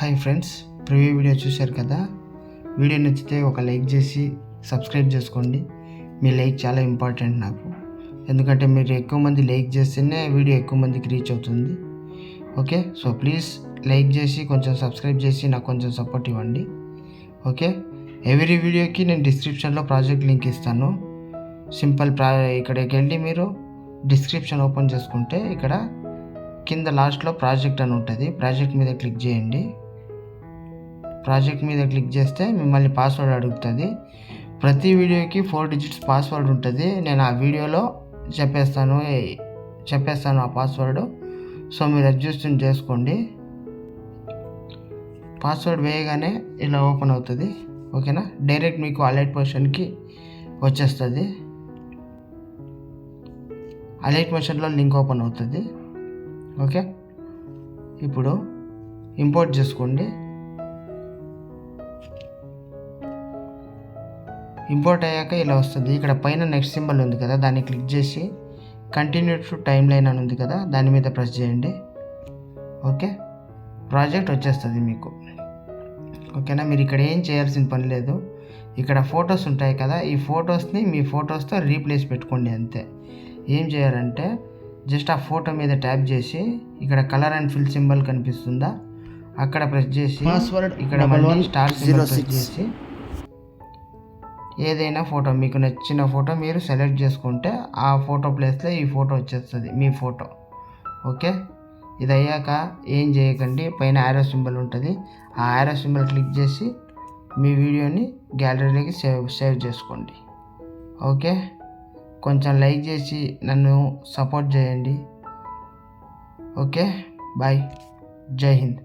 Hi friends, preview video చూశారు కదా. Video నచ్చితే ఒక లైక్ చేసి సబ్స్క్రైబ్ చేసుకోండి. మీ లైక్ చాలా ఇంపార్టెంట్ నాకు, ఎందుకంటే మీరు ఎక్కువ మంది లైక్ చేస్తేనే వీడియో ఎక్కువ మందికి రీచ్ అవుతుంది. ఓకే, సో ప్లీజ్ లైక్ చేసి కొంచెం సబ్స్క్రైబ్ చేసి నాకు కొంచెం సపోర్ట్ ఇవ్వండి. ఓకే, ఎవ్రీ వీడియోకి నేను డిస్క్రిప్షన్లో ప్రాజెక్ట్ లింక్ ఇస్తాను. సింపుల్ ఇక్కడికి వెళ్ళి మీరు డిస్క్రిప్షన్ ఓపెన్ చేసుకుంటే ఇక్కడ కింద లాస్ట్లో ప్రాజెక్ట్ అని ఉంటుంది. ప్రాజెక్ట్ మీద క్లిక్ చేయండి. ప్రాజెక్ట్ మీద క్లిక్ చేస్తే మిమ్మల్ని పాస్వర్డ్ అడుగుతుంది. ప్రతి వీడియోకి 4 డిజిట్స్ పాస్వర్డ్ ఉంటుంది. నేను ఆ వీడియోలో చెప్పేస్తాను ఆ పాస్వర్డ్. సో మీరు అడ్జస్ట్ చేసుకోండి. పాస్వర్డ్ వేయగానే ఇలా ఓపెన్ అవుతుంది. ఓకేనా, డైరెక్ట్ మీకు అలర్ట్ పొజిషన్కి వచ్చేస్తుంది. అలర్ట్ పొజిషన్లో లింక్ ఓపెన్ అవుతుంది. ఓకే, ఇప్పుడు ఇంపోర్ట్ చేసుకోండి. ఇంపోర్ట్ అయ్యాక ఇలా వస్తుంది. ఇక్కడ పైన నెక్స్ట్ సింబల్ ఉంది కదా, దాన్ని క్లిక్ చేసి కంటిన్యూ టు టైమ్ లైన్ అని ఉంది కదా, దాని మీద ప్రెస్ చేయండి. ఓకే, ప్రాజెక్ట్ వచ్చేస్తుంది మీకు. ఓకేనా, మీరు ఇక్కడ ఏం చేయాల్సిన పని లేదు. ఇక్కడ ఫొటోస్ ఉంటాయి కదా, ఈ ఫొటోస్ని మీ ఫొటోస్తో రీప్లేస్ పెట్టుకోండి అంతే. ఏం చేయాలంటే జస్ట్ ఆ ఫోటో మీద ట్యాప్ చేసి ఇక్కడ కలర్ అండ్ ఫిల్ సింబల్ కనిపిస్తుందా, అక్కడ ప్రెస్ చేసి పాస్వర్డ్ ఇక్కడ మళ్ళీ స్టార్ సింబల్ ప్రెస్ చేసి ఏదైనా ఫోటో మీకు నచ్చిన ఫోటో మీరు సెలెక్ట్ చేసుకుంటే ఆ ఫోటో ప్లేస్లో ఈ ఫోటో వచ్చేస్తుంది, మీ ఫోటో. ఓకే, ఇది అయ్యాక ఏం చేయకండి, పైన యారో సింబల్ ఉంటుంది. ఆ యారో సింబల్ క్లిక్ చేసి మీ వీడియోని గ్యాలరీలోకి సేవ్ చేసుకోండి. ఓకే, కొంచెం లైక్ చేసి నన్ను సపోర్ట్ చేయండి. ఓకే, బాయ్, జై హింద్.